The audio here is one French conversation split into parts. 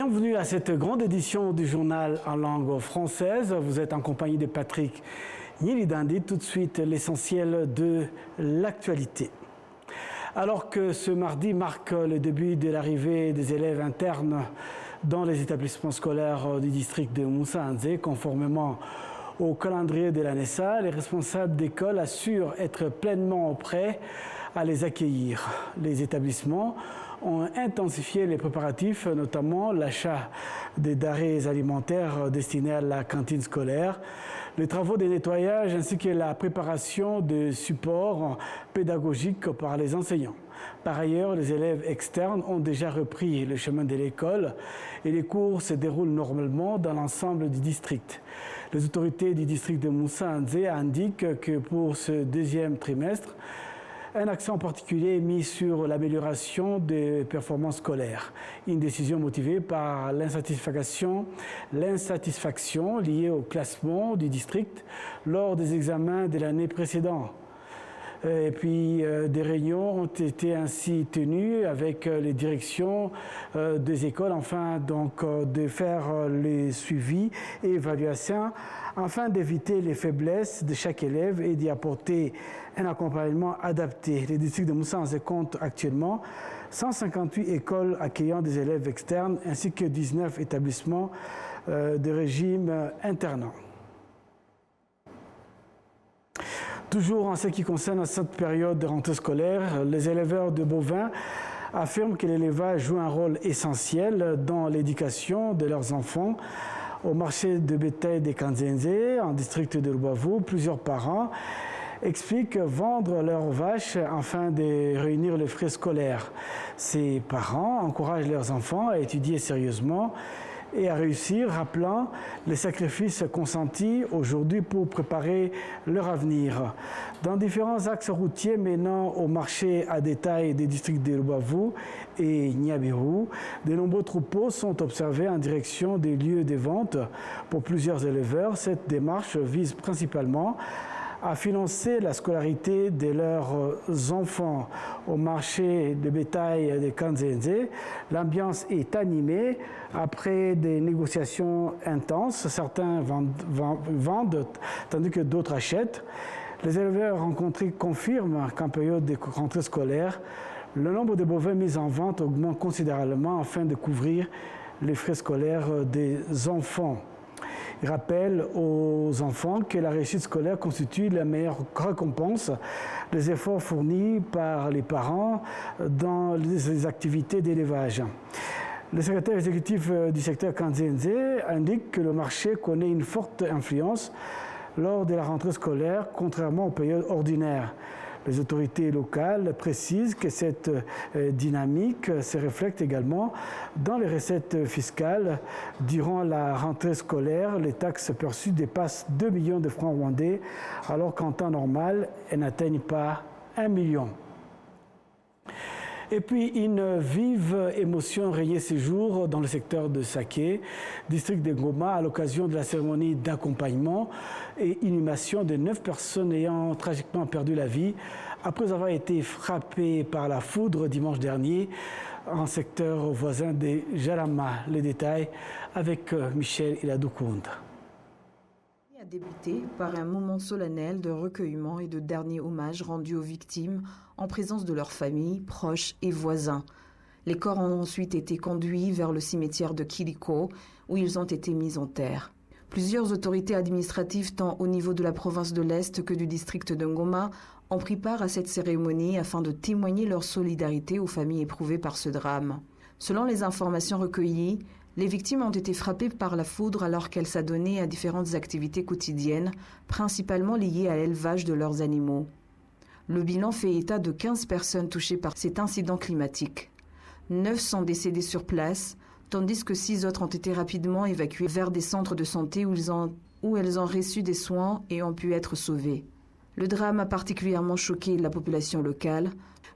Bienvenue à cette grande édition du journal en langue française. Vous êtes en compagnie de Patrick Nyilidandi. Tout de suite, l'essentiel de l'actualité. Alors que ce mardi marque le début de l'arrivée des élèves internes dans les établissements scolaires du district de Musanze, conformément au calendrier de la NESA, les responsables d'école assurent être pleinement prêts à les accueillir. Les établissements ont intensifié les préparatifs, notamment l'achat des denrées alimentaires destinées à la cantine scolaire, les travaux de nettoyage ainsi que la préparation de supports pédagogiques par les enseignants. Par ailleurs, les élèves externes ont déjà repris le chemin de l'école et les cours se déroulent normalement dans l'ensemble du district. Les autorités du district de Musanze indiquent que pour ce deuxième trimestre, un accent particulier est mis sur l'amélioration des performances scolaires. Une décision motivée par l'insatisfaction liée au classement du district lors des examens de l'année précédente. Et puis, des réunions ont été ainsi tenues avec les directions des écoles afin de faire les suivis et évaluations afin d'éviter les faiblesses de chaque élève et d'y apporter un accompagnement adapté. Le district de Musanze compte actuellement 158 écoles accueillant des élèves externes ainsi que 19 établissements de régime internat. Toujours en ce qui concerne cette période de rentrée scolaire, les éleveurs de bovins affirment que l'élevage joue un rôle essentiel dans l'éducation de leurs enfants. Au marché de bétail des Kanzenze, en district de Rubavu, plusieurs parents expliquent vendre leurs vaches afin de réunir les frais scolaires. Ces parents encouragent leurs enfants à étudier sérieusement et à réussir, rappelant les sacrifices consentis aujourd'hui pour préparer leur avenir. Dans différents axes routiers menant au marché à détail des districts de Rubavu et Nyabiru, de nombreux troupeaux sont observés en direction des lieux de vente. Pour plusieurs éleveurs, cette démarche vise principalement à financer la scolarité de leurs enfants. Au marché de bétail de Kanzenze, l'ambiance est animée. Après des négociations intenses, certains vendent tandis que d'autres achètent. Les éleveurs rencontrés confirment qu'en période de rentrée scolaire, le nombre de bovins mis en vente augmente considérablement afin de couvrir les frais scolaires des enfants. Il rappelle aux enfants que la réussite scolaire constitue la meilleure récompense des efforts fournis par les parents dans les activités d'élevage. Le secrétaire exécutif du secteur Kanzenze indique que le marché connaît une forte influence lors de la rentrée scolaire, contrairement aux périodes ordinaires. Les autorités locales précisent que cette dynamique se reflète également dans les recettes fiscales. Durant la rentrée scolaire, les taxes perçues dépassent 2 millions de francs rwandais, alors qu'en temps normal, elles n'atteignent pas 1 million. Et puis, une vive émotion régnait ces jours dans le secteur de Saké, district de Ngoma, à l'occasion de la cérémonie d'accompagnement et inhumation de 9 personnes ayant tragiquement perdu la vie après avoir été frappées par la foudre dimanche dernier en secteur voisin de Jalama. Les détails avec Michel Iladoukound. A débuté par un moment solennel de recueillement et de dernier hommage rendu aux victimes en présence de leurs familles, proches et voisins. Les corps ont ensuite été conduits vers le cimetière de Kiliko où ils ont été mis en terre. Plusieurs autorités administratives tant au niveau de la province de l'Est que du district de Ngoma ont pris part à cette cérémonie afin de témoigner leur solidarité aux familles éprouvées par ce drame. Selon les informations recueillies, les victimes ont été frappées par la foudre alors qu'elles s'adonnaient à différentes activités quotidiennes, principalement liées à l'élevage de leurs animaux. Le bilan fait état de 15 personnes touchées par cet incident climatique. 9 sont décédées sur place, tandis que 6 autres ont été rapidement évacuées vers des centres de santé où elles ont reçu des soins et ont pu être sauvées. Le drame a particulièrement choqué la population locale,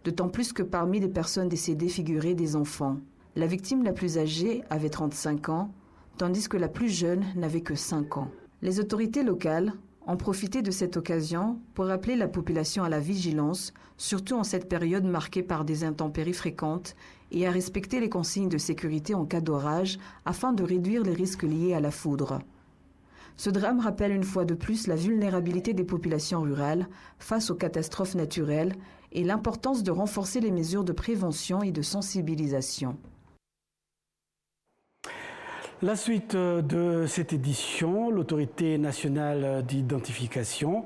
d'autant plus que parmi les personnes décédées figuraient des enfants. La victime la plus âgée avait 35 ans, tandis que la plus jeune n'avait que 5 ans. Les autorités locales ont profité de cette occasion pour appeler la population à la vigilance, surtout en cette période marquée par des intempéries fréquentes, et à respecter les consignes de sécurité en cas d'orage afin de réduire les risques liés à la foudre. Ce drame rappelle une fois de plus la vulnérabilité des populations rurales face aux catastrophes naturelles et l'importance de renforcer les mesures de prévention et de sensibilisation. La suite de cette édition, l'Autorité nationale d'identification,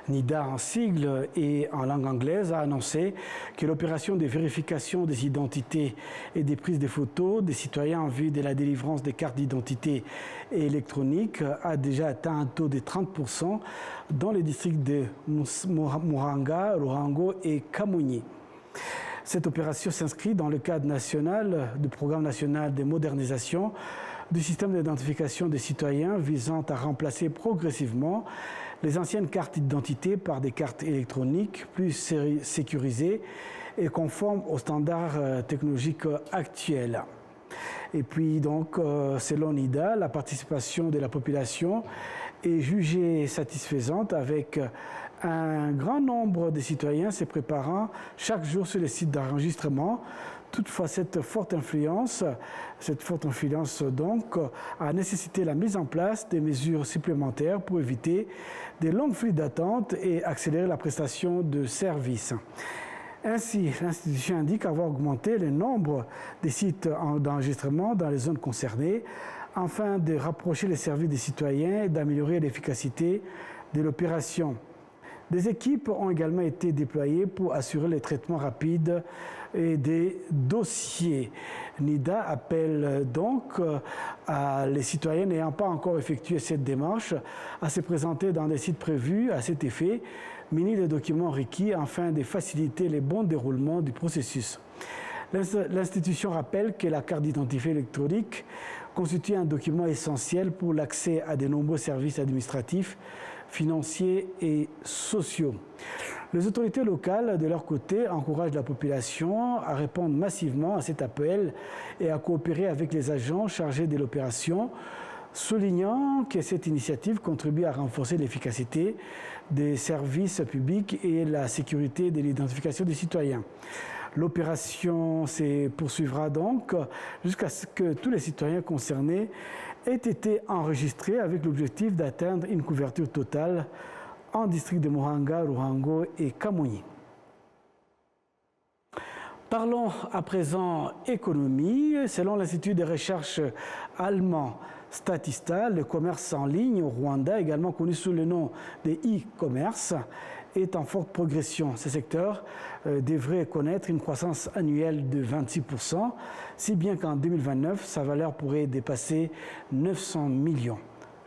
NIDA en sigle et en langue anglaise, a annoncé que l'opération de vérification des identités et des prises de photos des citoyens en vue de la délivrance des cartes d'identité électroniques a déjà atteint un taux de 30% dans les districts de Murang'a, Ruhango et Kamonyi. Cette opération s'inscrit dans le cadre national du programme national de modernisation du système d'identification des citoyens visant à remplacer progressivement les anciennes cartes d'identité par des cartes électroniques plus sécurisées et conformes aux standards technologiques actuels. Et puis donc, selon NIDA, la participation de la population est jugée satisfaisante avec un grand nombre de citoyens se préparant chaque jour sur les sites d'enregistrement. Toutefois, cette forte influence donc a nécessité la mise en place des mesures supplémentaires pour éviter des longues files d'attente et accélérer la prestation de services. Ainsi, l'institution indique avoir augmenté le nombre des sites d'enregistrement dans les zones concernées afin de rapprocher les services des citoyens et d'améliorer l'efficacité de l'opération. Des équipes ont également été déployées pour assurer le traitement rapide des dossiers. NIDA appelle donc à les citoyens n'ayant pas encore effectué cette démarche à se présenter dans des sites prévus à cet effet, munis des documents requis afin de faciliter le bon déroulement du processus. L'institution rappelle que la carte d'identité électronique constitue un document essentiel pour l'accès à de nombreux services administratifs, financiers et sociaux. Les autorités locales, de leur côté, encouragent la population à répondre massivement à cet appel et à coopérer avec les agents chargés de l'opération, soulignant que cette initiative contribue à renforcer l'efficacité des services publics et la sécurité de l'identification des citoyens. L'opération se poursuivra donc jusqu'à ce que tous les citoyens concernés aient été enregistrés avec l'objectif d'atteindre une couverture totale en district de Murang'a, Ruhango et Kamonyi. Parlons à présent économie. Selon l'Institut de recherche allemand Statista, le commerce en ligne au Rwanda, également connu sous le nom de e-commerce, est en forte progression. Ce secteur devrait connaître une croissance annuelle de 26%, si bien qu'en 2029, sa valeur pourrait dépasser 900 millions.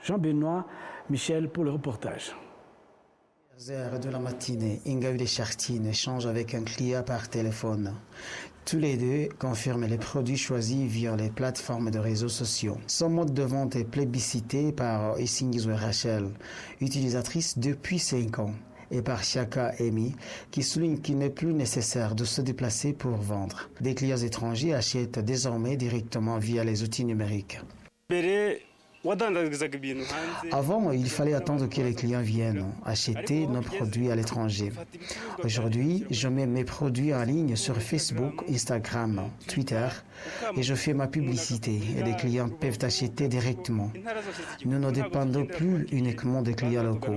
Jean-Benoît Michel pour le reportage. Heures de la matinée, Ingabire Chartine échange avec un client par téléphone. Tous les deux confirment les produits choisis via les plateformes de réseaux sociaux. Son mode de vente est plébiscité par Isingizwe Rachel, utilisatrice depuis 5 ans, et par Chaka Emi, qui souligne qu'il n'est plus nécessaire de se déplacer pour vendre. Des clients étrangers achètent désormais directement via les outils numériques. Avant, il fallait attendre que les clients viennent acheter nos produits à l'étranger. Aujourd'hui, je mets mes produits en ligne sur Facebook, Instagram, Twitter et je fais ma publicité et les clients peuvent acheter directement. Nous ne dépendons plus uniquement des clients locaux.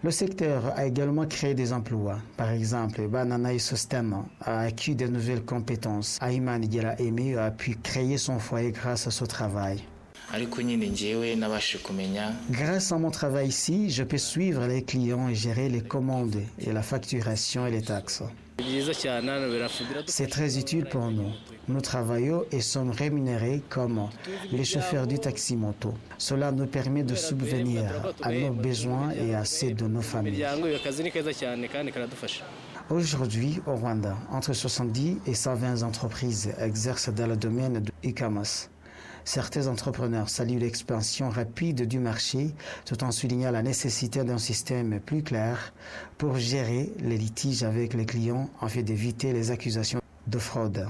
Le secteur a également créé des emplois. Par exemple, Banana System a acquis de nouvelles compétences. Ayman Yela Aimé a pu créer son foyer grâce à ce travail. Grâce à mon travail ici, je peux suivre les clients et gérer les commandes et la facturation et les taxes. C'est très utile pour nous. Nous travaillons et sommes rémunérés comme les chauffeurs du taxi-moto. Cela nous permet de subvenir à nos besoins et à ceux de nos familles. Aujourd'hui, au Rwanda, entre 70 et 120 entreprises exercent dans le domaine du e-commerce. Certains entrepreneurs saluent l'expansion rapide du marché tout en soulignant la nécessité d'un système plus clair pour gérer les litiges avec les clients afin d'éviter les accusations de fraude.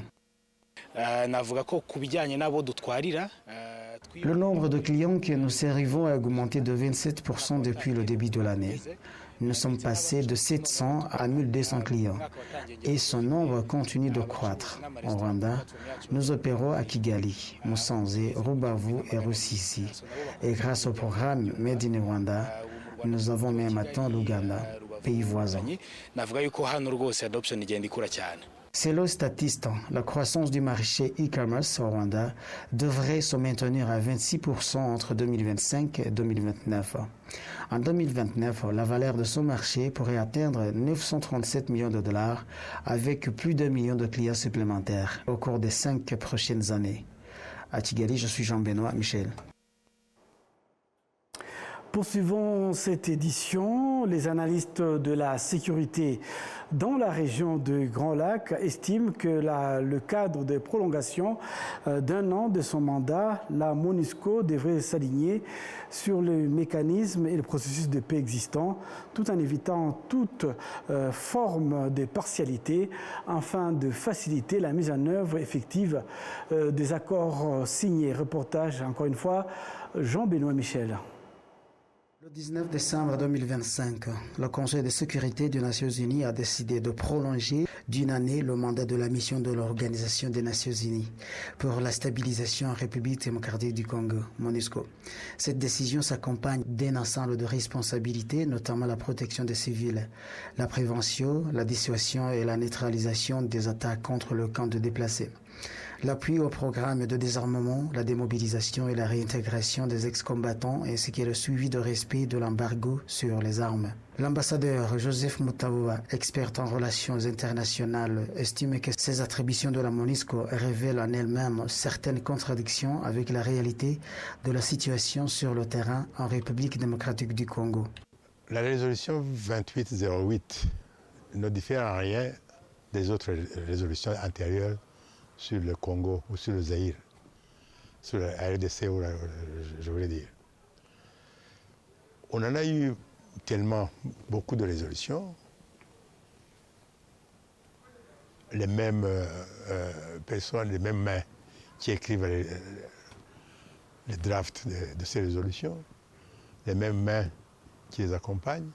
Le nombre de clients que nous servons a augmenté de 27% depuis le début de l'année. Nous sommes passés de 700 à 1200 clients et son nombre continue de croître. Au Rwanda, nous opérons à Kigali, Musanze, Rubavu et Rusizi. Et grâce au programme Made in Rwanda, nous avons même atteint l'Ouganda, pays voisin. Selon Statista, la croissance du marché e-commerce au Rwanda devrait se maintenir à 26% entre 2025 et 2029. En 2029, la valeur de ce marché pourrait atteindre 937 millions de dollars avec plus d'1 million de clients supplémentaires au cours des 5 prochaines années. À Kigali, je suis Jean-Benoît Michel. Poursuivons cette édition. Les analystes de la sécurité dans la région de Grand Lac estiment que le cadre de prolongation d'un an de son mandat, la MONUSCO devrait s'aligner sur le mécanisme et le processus de paix existant, tout en évitant toute forme de partialité, afin de faciliter la mise en œuvre effective des accords signés. Reportage, encore une fois, Jean-Benoît Michel. Le 19 décembre 2025, le Conseil de sécurité des Nations Unies a décidé de prolonger d'une année le mandat de la mission de l'Organisation des Nations Unies pour la stabilisation en République démocratique du Congo, MONUSCO. Cette décision s'accompagne d'un ensemble de responsabilités, notamment la protection des civils, la prévention, la dissuasion et la neutralisation des attaques contre le camp de déplacés. L'appui au programme de désarmement, la démobilisation et la réintégration des ex-combattants ainsi que le suivi de respect de l'embargo sur les armes. L'ambassadeur Joseph Mutawa, expert en relations internationales, estime que ces attributions de la MONUSCO révèlent en elles-mêmes certaines contradictions avec la réalité de la situation sur le terrain en République démocratique du Congo. La résolution 2808 ne diffère en rien des autres résolutions antérieures sur le Congo ou sur le Zaïre, sur la RDC, je voulais dire. On en a eu tellement beaucoup de résolutions, les mêmes personnes, les mêmes mains qui écrivent les drafts de ces résolutions, les mêmes mains qui les accompagnent.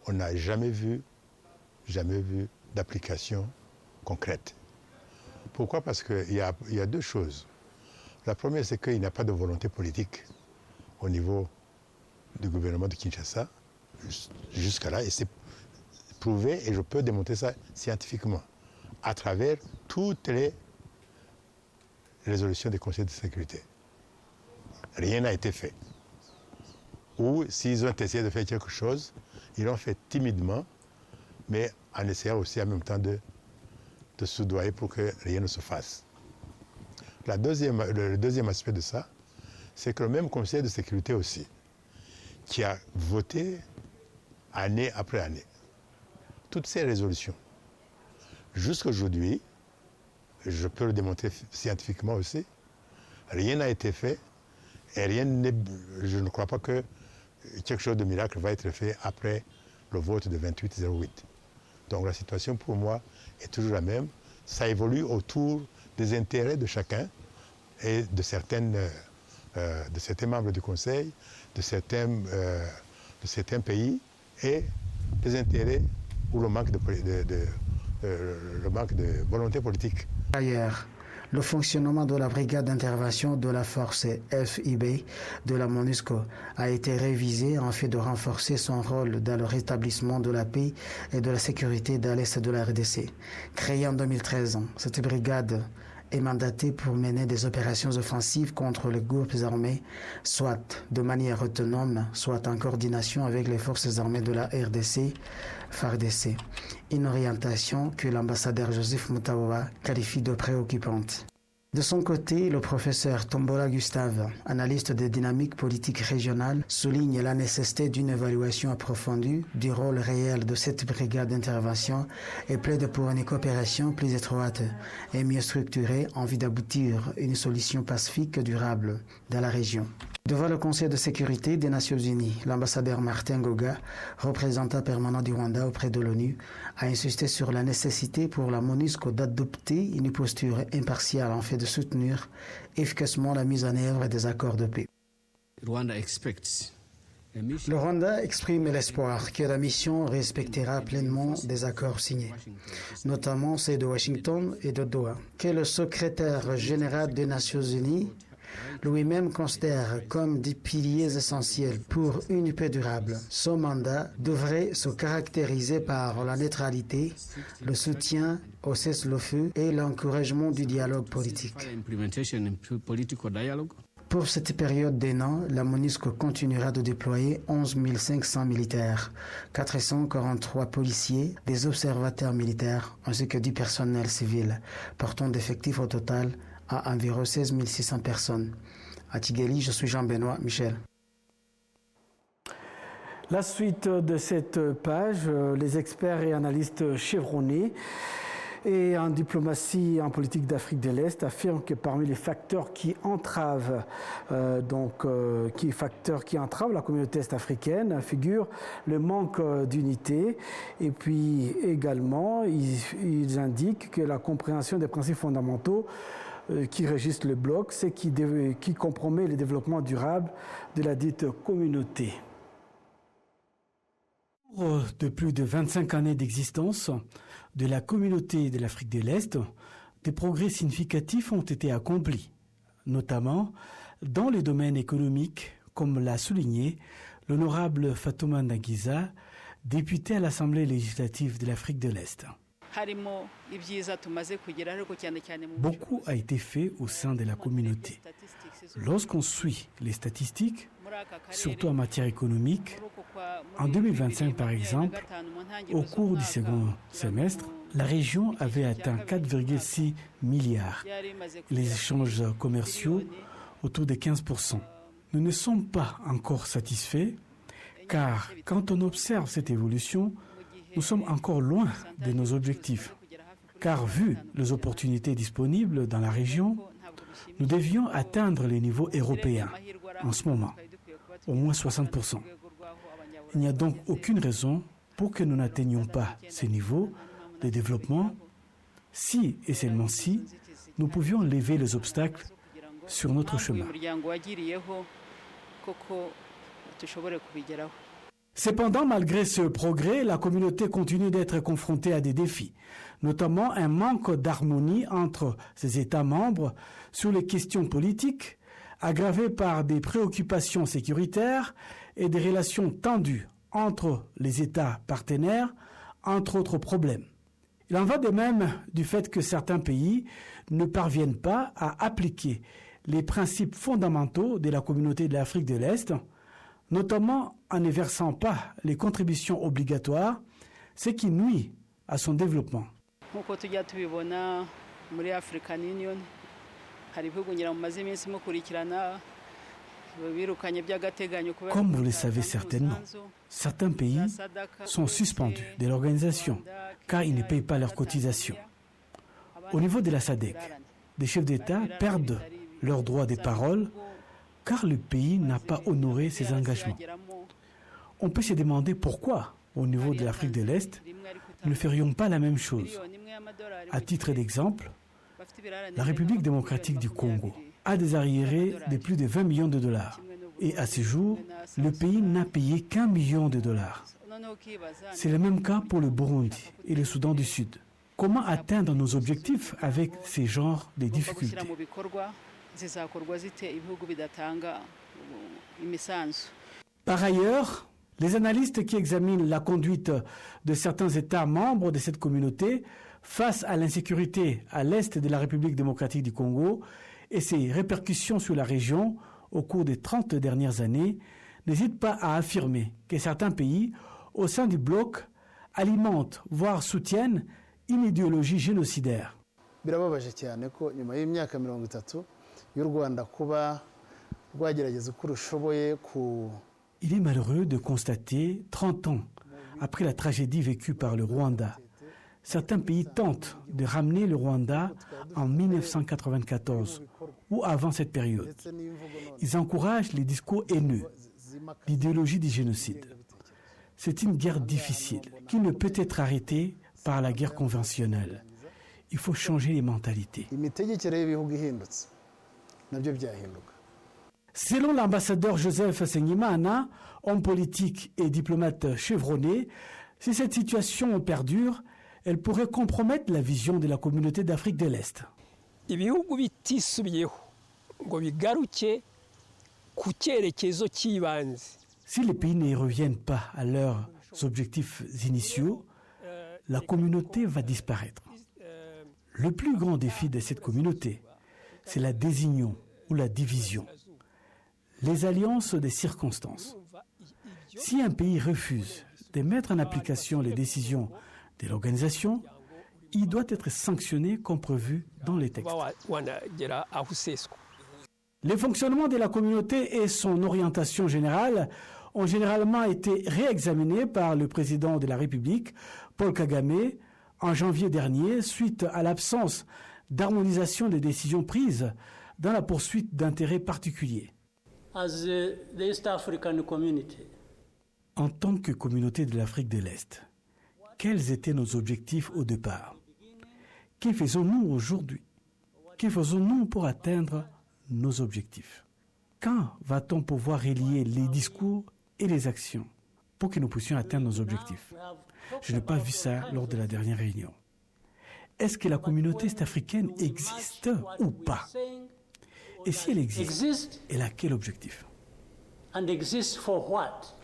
On n'a jamais vu d'application concrète. Pourquoi? Parce qu'il y a deux choses. La première, c'est qu'il n'y a pas de volonté politique au niveau du gouvernement de Kinshasa jusqu'à là, et c'est prouvé, et je peux démontrer ça scientifiquement, à travers toutes les résolutions des conseils de sécurité. Rien n'a été fait. Ou s'ils ont essayé de faire quelque chose, ils l'ont fait timidement, mais en essayant aussi en même temps de soudoyer pour que rien ne se fasse. Le deuxième aspect de ça, c'est que le même Conseil de sécurité aussi, qui a voté année après année, toutes ces résolutions, jusqu'à aujourd'hui, je peux le démontrer scientifiquement aussi, rien n'a été fait et je ne crois pas que quelque chose de miracle va être fait après le vote de 2808. Donc la situation pour moi est toujours la même. Ça évolue autour des intérêts de chacun et de certains membres du Conseil, de certains pays et des intérêts ou le manque de volonté politique. Ailleurs, le fonctionnement de la brigade d'intervention de la force FIB de la MONUSCO a été révisé en fait de renforcer son rôle dans le rétablissement de la paix et de la sécurité dans l'est de la RDC. Créée en 2013, cette brigade est mandatée pour mener des opérations offensives contre les groupes armés, soit de manière autonome, soit en coordination avec les forces armées de la RDC, FARDC. Une orientation que l'ambassadeur Joseph Mutawa qualifie de préoccupante. De son côté, le professeur Tombola Gustave, analyste des dynamiques politiques régionales, souligne la nécessité d'une évaluation approfondie du rôle réel de cette brigade d'intervention et plaide pour une coopération plus étroite et mieux structurée en vue d'aboutir à une solution pacifique durable dans la région. Devant le Conseil de sécurité des Nations Unies, l'ambassadeur Martin Ngoga, représentant permanent du Rwanda auprès de l'ONU, a insisté sur la nécessité pour la MONUSCO d'adopter une posture impartiale en fait de soutenir efficacement la mise en œuvre des accords de paix. Le Rwanda exprime l'espoir que la mission respectera pleinement des accords signés, notamment ceux de Washington et de Doha, que le secrétaire général des Nations Unies lui-même considère comme des piliers essentiels pour une paix durable. Son mandat devrait se caractériser par la neutralité, le soutien au cessez-le-feu et l'encouragement du dialogue politique. Pour cette période d'un an, la MONUSCO continuera de déployer 11 500 militaires, 443 policiers, des observateurs militaires ainsi que du personnel civil, portant d'effectifs au total à environ 16 600 personnes. À Kigali, je suis Jean-Benoît Michel. La suite de cette page, les experts et analystes chevronnés et en diplomatie et en politique d'Afrique de l'Est affirment que parmi les facteurs qui entravent la communauté est-africaine figure le manque d'unité et puis également ils indiquent que la compréhension des principes fondamentaux qui régissent le bloc, c'est qui compromet le développement durable de la dite communauté. De plus de 25 années d'existence de la communauté de l'Afrique de l'Est, des progrès significatifs ont été accomplis, notamment dans les domaines économiques, comme l'a souligné l'honorable Fatuma Ndangiza, député à l'Assemblée législative de l'Afrique de l'Est. Beaucoup a été fait au sein de la communauté. Lorsqu'on suit les statistiques, surtout en matière économique, en 2025 par exemple, au cours du second semestre, la région avait atteint 4,6 milliards. Les échanges commerciaux autour de 15%. Nous ne sommes pas encore satisfaits car quand on observe cette évolution, nous sommes encore loin de nos objectifs. Car vu les opportunités disponibles dans la région, nous devions atteindre les niveaux européens en ce moment, au moins 60%. Il n'y a donc aucune raison pour que nous n'atteignions pas ces niveaux de développement si et seulement si nous pouvions lever les obstacles sur notre chemin. Cependant, malgré ce progrès, la communauté continue d'être confrontée à des défis, notamment un manque d'harmonie entre ses États membres sur les questions politiques, aggravé par des préoccupations sécuritaires et des relations tendues entre les États partenaires, entre autres problèmes. Il en va de même du fait que certains pays ne parviennent pas à appliquer les principes fondamentaux de la communauté de l'Afrique de l'Est, notamment en ne versant pas les contributions obligatoires, ce qui nuit à son développement. Comme vous le savez certainement, certains pays sont suspendus de l'organisation car ils ne payent pas leurs cotisations. Au niveau de la SADC, des chefs d'État perdent leur droit de parole car le pays n'a pas honoré ses engagements. On peut se demander pourquoi, au niveau de l'Afrique de l'Est, nous ne ferions pas la même chose. À titre d'exemple, la République démocratique du Congo a des arriérés de plus de 20 millions de dollars. Et à ce jour, le pays n'a payé qu'1 million de dollars. C'est le même cas pour le Burundi et le Soudan du Sud. Comment atteindre nos objectifs avec ces genres de difficultés? Par ailleurs, les analystes qui examinent la conduite de certains États membres de cette communauté face à l'insécurité à l'est de la République démocratique du Congo et ses répercussions sur la région au cours des 30 dernières années n'hésitent pas à affirmer que certains pays au sein du bloc alimentent, voire soutiennent une idéologie génocidaire. Birababaje cyane ko nyuma y'imyaka 30 y'u Rwanda kuba rwagerageza uko rushoboye ku. Il est malheureux de constater, 30 ans après la tragédie vécue par le Rwanda, certains pays tentent de ramener le Rwanda en 1994 ou avant cette période. ndetse n'imvugo none Ils encouragent les discours haineux, zimakaza l'idéologie du génocide. C'est une guerre difficile qui ne peut être arrêtée par la guerre conventionnelle. Il faut changer les mentalités. imitegekere y'ibihugu ihindutse nabyo byahinduka. Selon l'ambassadeur Joseph Senyimana, homme politique et diplomate chevronné, si cette situation perdure, elle pourrait compromettre la vision de la communauté d'Afrique de l'Est. ibihugu bitisubiyeho ngo bigaruke ku cyerekezo cy'ibanze. Si les pays ne reviennent pas à leurs objectifs initiaux, la communauté va disparaître. Le plus grand défi de cette communauté, c'est la désunion ou la division, les alliances des circonstances. Si un pays refuse de mettre en application les décisions de l'organisation, il doit être sanctionné comme prévu dans les textes. wanagera aho useswa. Le fonctionnement de la communauté et son orientation générale ont généralement été réexaminés par le président de la République, Paul Kagame, en janvier dernier, suite à l'absence d'harmonisation des décisions prises dans la poursuite d'intérêts particuliers. As the East African community, En tant que communauté de l'Afrique de l'Est, quels étaient nos objectifs au départ? Que faisons-nous aujourd'hui? Que faisons-nous pour atteindre nos objectifs? Quand va-t-on pouvoir relier les discours et les actions pour que nous puissions atteindre nos objectifs? Je n'ai pas vu ça lors de la dernière réunion. Est-ce que la communauté est-africaine existe ou pas? Et si elle existe, elle a quel objectif? and exists for what?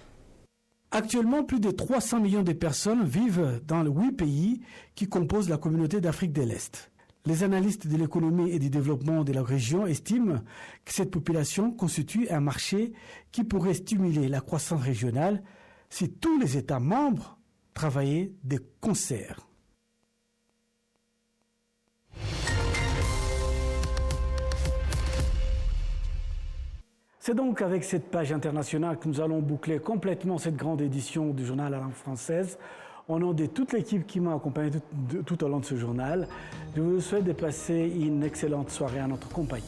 Actuellement, plus de 300 millions de personnes vivent dans les 8 pays qui composent la communauté d'Afrique de l'Est. Les analystes de l'économie et du développement de la région estiment que cette population constitue un marché qui pourrait stimuler la croissance régionale si tous les États membres travaillaient de concert. C'est donc avec cette page internationale que nous allons boucler complètement cette grande édition du journal à langue française. Au nom de toute l'équipe qui m'a accompagné tout au long de ce journal, je vous souhaite de passer une excellente soirée en notre compagnie.